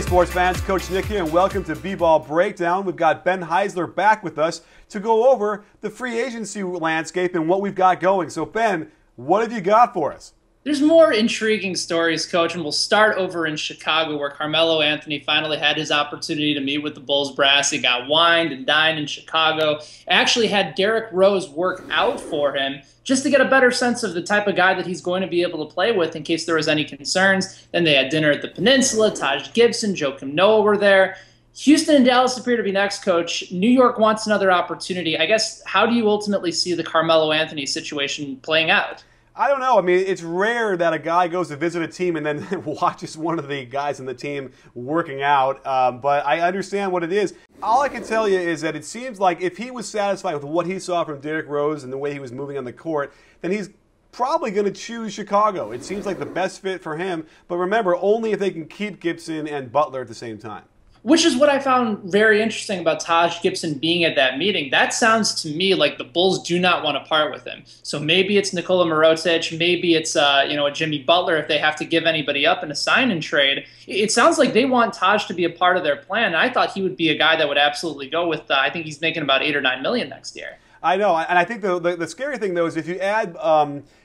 sports fans, Coach Nick here, and welcome to B-Ball Breakdown. We've got Ben Heisler back with us to go over the free agency landscape and what we've got going. So, Ben, what have you got for us? There's more intriguing stories, Coach, and we'll start over in Chicago, where Carmelo Anthony finally had his opportunity to meet with the Bulls brass. He got wined and dined in Chicago. Actually had Derrick Rose work out for him just to get a better sense of the type of guy that he's going to be able to play with in case there was any concerns. Then they had dinner at the Peninsula. Taj Gibson, Joakim Noah were there. Houston and Dallas appear to be next, Coach. New York wants another opportunity. I guess, how do you ultimately see the Carmelo Anthony situation playing out? I don't know. I mean, it's rare that a guy goes to visit a team and then watches one of the guys in the team working out, but I understand what it is. All I can tell you is that it seems like if he was satisfied with what he saw from Derrick Rose and the way he was moving on the court, then he's probably going to choose Chicago. It seems like the best fit for him, but remember, only if they can keep Gibson and Butler at the same time. Which is what I found very interesting about Taj Gibson being at that meeting. That sounds to me like the Bulls do not want to part with him. So maybe it's Nikola Mirotic, maybe it's a Jimmy Butler if they have to give anybody up in a sign and trade. It sounds like they want Taj to be a part of their plan. I thought he would be a guy that would absolutely go with. I think he's making about $8 or $9 million next year. I know, and I think the scary thing, though, is if you add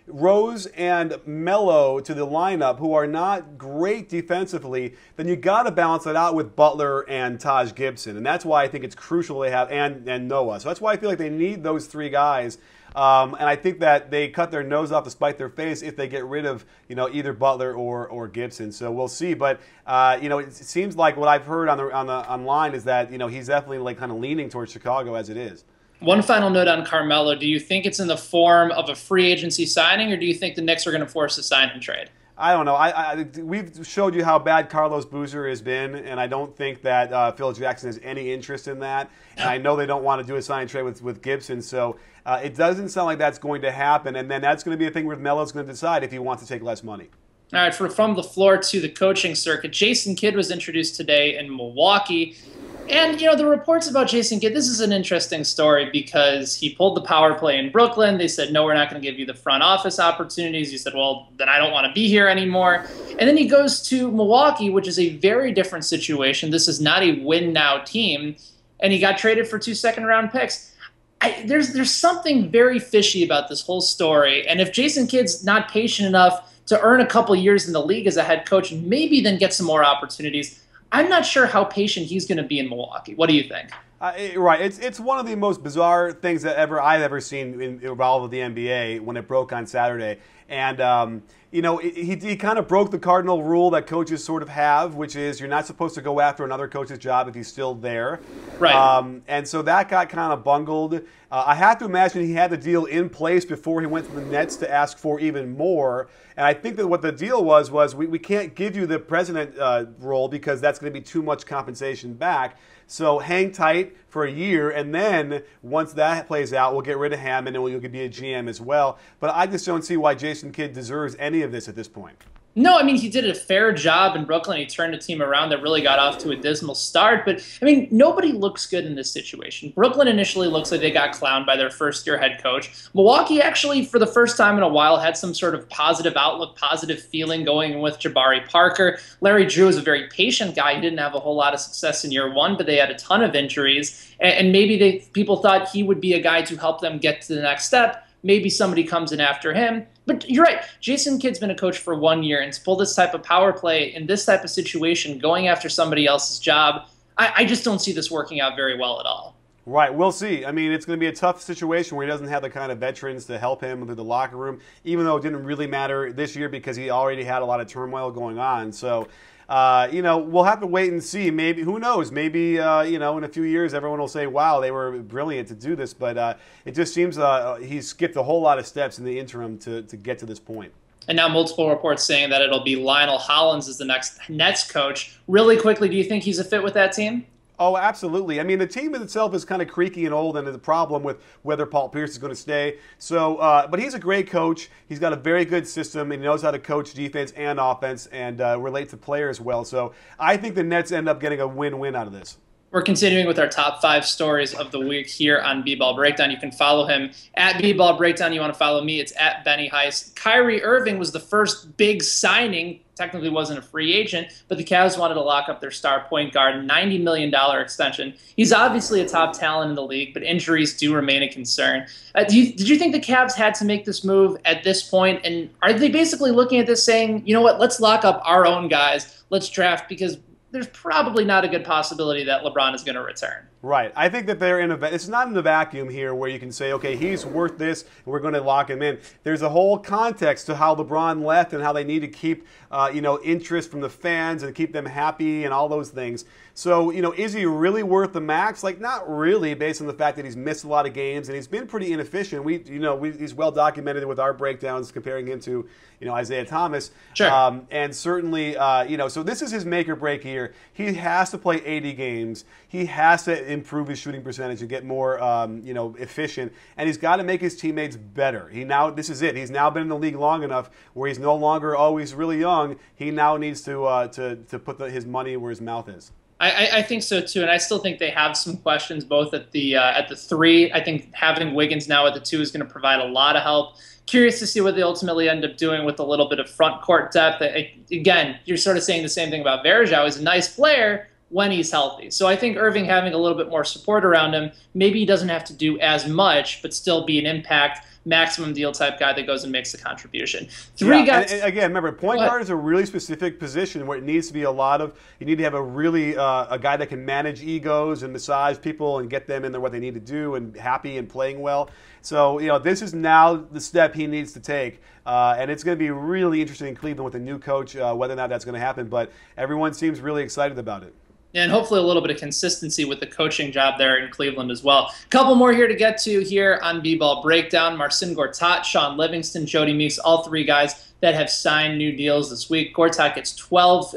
Rose and Melo to the lineup, who are not great defensively, then you got to balance it out with Butler and Taj Gibson, and that's why I think it's crucial they have, and Noah. So that's why I feel like they need those three guys, and I think that they cut their nose off to spite their face if they get rid of either Butler or Gibson. So we'll see, but it seems like what I've heard online is that he's definitely like kind of leaning towards Chicago as it is. One final note on Carmelo. Do you think it's in the form of a free agency signing, or do you think the Knicks are going to force a sign and trade? I don't know. We've showed you how bad Carlos Boozer has been, and I don't think that Phil Jackson has any interest in that. And I know they don't want to do a sign and trade with Gibson, so it doesn't sound like that's going to happen. And then that's going to be a thing where Melo's going to decide if he wants to take less money. All right, from the floor to the coaching circuit, Jason Kidd was introduced today in Milwaukee. And, the reports about Jason Kidd, this is an interesting story because he pulled the power play in Brooklyn. They said, no, we're not going to give you the front office opportunities. He said, well, then I don't want to be here anymore. And then he goes to Milwaukee, which is a very different situation. This is not a win-now team. And he got traded for 2 second-round picks. There's something very fishy about this whole story. And if Jason Kidd's not patient enough to earn a couple years in the league as a head coach and maybe then get some more opportunities, I'm not sure how patient he's going to be in Milwaukee. What do you think? Right. It's one of the most bizarre things that I've ever seen in all of the NBA when it broke on Saturday. And, he kind of broke the cardinal rule that coaches sort of have, which is you're not supposed to go after another coach's job if he's still there. Right. And so that got kind of bungled. I have to imagine he had the deal in place before he went to the Nets to ask for even more. And I think that what the deal was we can't give you the president role because that's going to be too much compensation back. So hang tight for a year, and then once that plays out, we'll get rid of him, and then you could be a GM as well. But I just don't see why Jason Kidd deserves any of this at this point. No, I mean, he did a fair job in Brooklyn. He turned a team around that really got off to a dismal start. But, I mean, nobody looks good in this situation. Brooklyn initially looks like they got clowned by their first-year head coach. Milwaukee actually, for the first time in a while, had some sort of positive outlook, positive feeling going with Jabari Parker. Larry Drew was a very patient guy. He didn't have a whole lot of success in year one, but they had a ton of injuries. And maybe people thought he would be a guy to help them get to the next step. Maybe somebody comes in after him. But you're right. Jason Kidd's been a coach for 1 year, and to pull this type of power play in this type of situation, going after somebody else's job, I just don't see this working out very well at all. Right, we'll see. I mean, it's going to be a tough situation where he doesn't have the kind of veterans to help him through the locker room, even though it didn't really matter this year because he already had a lot of turmoil going on. So, we'll have to wait and see. Maybe, who knows? Maybe, in a few years, everyone will say, wow, they were brilliant to do this. But it just seems he's skipped a whole lot of steps in the interim to get to this point. And now multiple reports saying that it'll be Lionel Hollins as the next Nets coach. Really quickly, do you think he's a fit with that team? Oh, absolutely. I mean, the team itself is kind of creaky and old, and there's a problem with whether Paul Pierce is going to stay. So, but he's a great coach. He's got a very good system, and he knows how to coach defense and offense and relate to players well. So I think the Nets end up getting a win-win out of this. We're continuing with our top 5 stories of the week here on B-Ball Breakdown. You can follow him at B-Ball Breakdown. You want to follow me, it's at Benny Heiss. Kyrie Irving was the first big signing. Technically wasn't a free agent, but the Cavs wanted to lock up their star point guard, $90 million extension. He's obviously a top talent in the league, but injuries do remain a concern. Did you think the Cavs had to make this move at this point? And are they basically looking at this saying, you know what, let's lock up our own guys, let's draft, because there's probably not a good possibility that LeBron is going to return. Right. I think that they're in a – it's not in the vacuum here where you can say, okay, he's worth this, and we're going to lock him in. There's a whole context to how LeBron left and how they need to keep, interest from the fans and keep them happy and all those things. So, is he really worth the max? Like, not really, based on the fact that he's missed a lot of games and he's been pretty inefficient. He's well documented with our breakdowns comparing him to, Isaiah Thomas. Sure. And certainly, so this is his make or break year. He has to play 80 games. He has to improve his shooting percentage and get more, efficient. And he's got to make his teammates better. This is it. He's now been in the league long enough where he's no longer always really young. He now needs to put his money where his mouth is. I think so too, and I still think they have some questions both at the 3. I think having Wiggins now at the 2 is going to provide a lot of help. Curious to see what they ultimately end up doing with a little bit of front court depth. Again, you're sort of saying the same thing about Varejao. He's a nice player when he's healthy. So I think Irving having a little bit more support around him, maybe he doesn't have to do as much, but still be an impact maximum deal type guy that goes and makes a contribution. 3 guys. And again, remember, point guard is a really specific position where it needs to be you need to have a really, a guy that can manage egos and massage people and get them in what they need to do and happy and playing well. So, this is now the step he needs to take. And it's going to be really interesting in Cleveland with a new coach, whether or not that's going to happen. But everyone seems really excited about it. And hopefully a little bit of consistency with the coaching job there in Cleveland as well. A couple more here to get to here on B-Ball Breakdown. Marcin Gortat, Sean Livingston, Jody Meeks, all 3 guys that have signed new deals this week. Gortat gets 5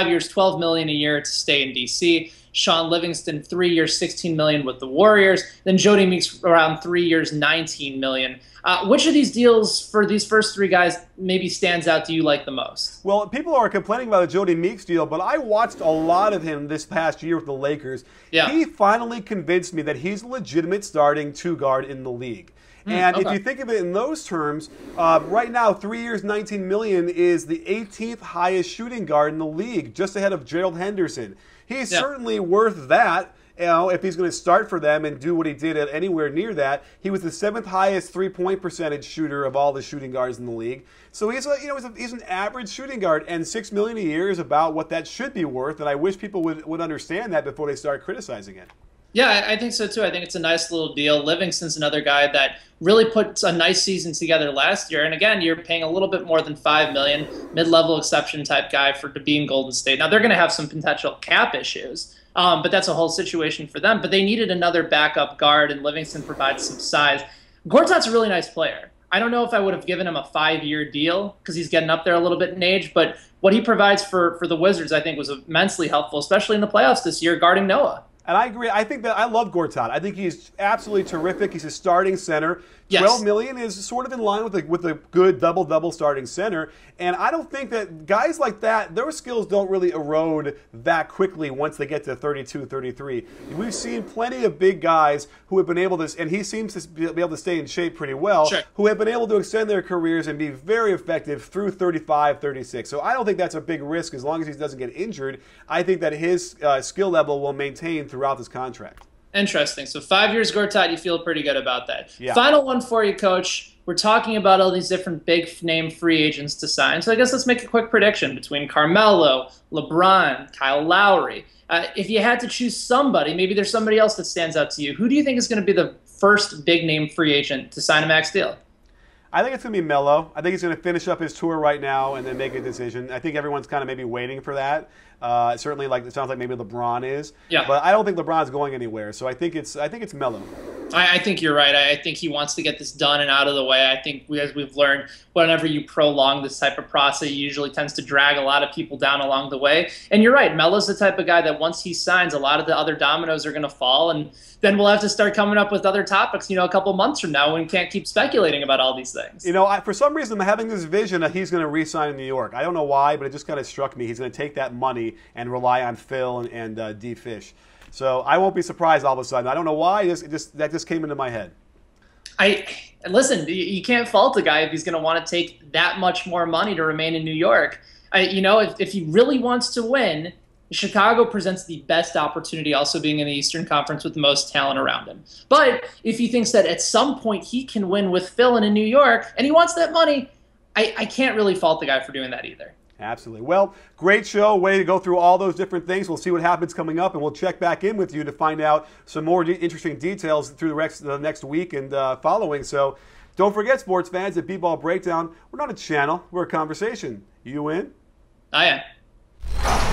years, $12 million a year to stay in D.C. Sean Livingston, 3 years, $16 million with the Warriors. Then Jody Meeks around 3 years, $19 million. Which of these deals for these first 3 guys maybe stands out to you like the most? Well, people are complaining about the Jody Meeks deal, but I watched a lot of him this past year with the Lakers. Yeah. He finally convinced me that he's a legitimate starting 2 guard in the league. And if you think of it in those terms, right now, 3 years, $19 million is the 18th highest shooting guard in the league, just ahead of Gerald Henderson. He's certainly worth that. If he's going to start for them and do what he did at anywhere near that. He was the 7th highest three-point percentage shooter of all the shooting guards in the league. So he's an average shooting guard, and $6 million a year is about what that should be worth. And I wish people would understand that before they start criticizing it. Yeah, I think so too. I think it's a nice little deal. Livingston's another guy that really put a nice season together last year. And again, you're paying a little bit more than $5 million, mid-level exception type guy to be in Golden State. Now they're going to have some potential cap issues. But that's a whole situation for them. But they needed another backup guard, and Livingston provides some size. Gortat's a really nice player. I don't know if I would have given him a 5-year deal because he's getting up there a little bit in age, but what he provides for the Wizards, I think, was immensely helpful, especially in the playoffs this year, guarding Noah. And I agree. I think that I love Gortat. I think he's absolutely terrific. He's a starting center. $12 million is sort of in line with a good double-double starting center. And I don't think that guys like that, their skills don't really erode that quickly once they get to 32, 33. We've seen plenty of big guys who have been able to, and he seems to be able to stay in shape pretty well, who have been able to extend their careers and be very effective through 35, 36. So I don't think that's a big risk as long as he doesn't get injured. I think that his skill level will maintain throughout this contract. Interesting. So 5 years Gortat, you feel pretty good about that. Yeah. Final one for you, Coach. We're talking about all these different big-name free agents to sign. So I guess let's make a quick prediction between Carmelo, LeBron, Kyle Lowry. If you had to choose somebody, maybe there's somebody else that stands out to you. Who do you think is going to be the first big-name free agent to sign a max deal? I think it's going to be Melo. I think he's going to finish up his tour right now and then make a decision. I think everyone's kind of maybe waiting for that. Certainly, it sounds like maybe LeBron is. Yeah. But I don't think LeBron's going anywhere. So I think it's Melo. I think you're right. I think he wants to get this done and out of the way. I think, as we've learned, whenever you prolong this type of process, it usually tends to drag a lot of people down along the way. And you're right. Melo's the type of guy that once he signs, a lot of the other dominoes are going to fall. And then we'll have to start coming up with other topics, a couple months from now when we can't keep speculating about all these things. For some reason, I'm having this vision that he's going to re-sign in New York. I don't know why, but it just kind of struck me. He's going to take that money and rely on Phil and D. Fish. So I won't be surprised all of a sudden. I don't know why. That just came into my head. Listen, you can't fault a guy if he's going to want to take that much more money to remain in New York. If he really wants to win, Chicago presents the best opportunity, also being in the Eastern Conference with the most talent around him. But if he thinks that at some point he can win with Phil and in New York, and he wants that money, I can't really fault the guy for doing that either. Absolutely. Well, great show. Way to go through all those different things. We'll see what happens coming up, and we'll check back in with you to find out some more interesting details through the next week and following. So don't forget, sports fans, at B-Ball Breakdown, we're not a channel. We're a conversation. You in? I am.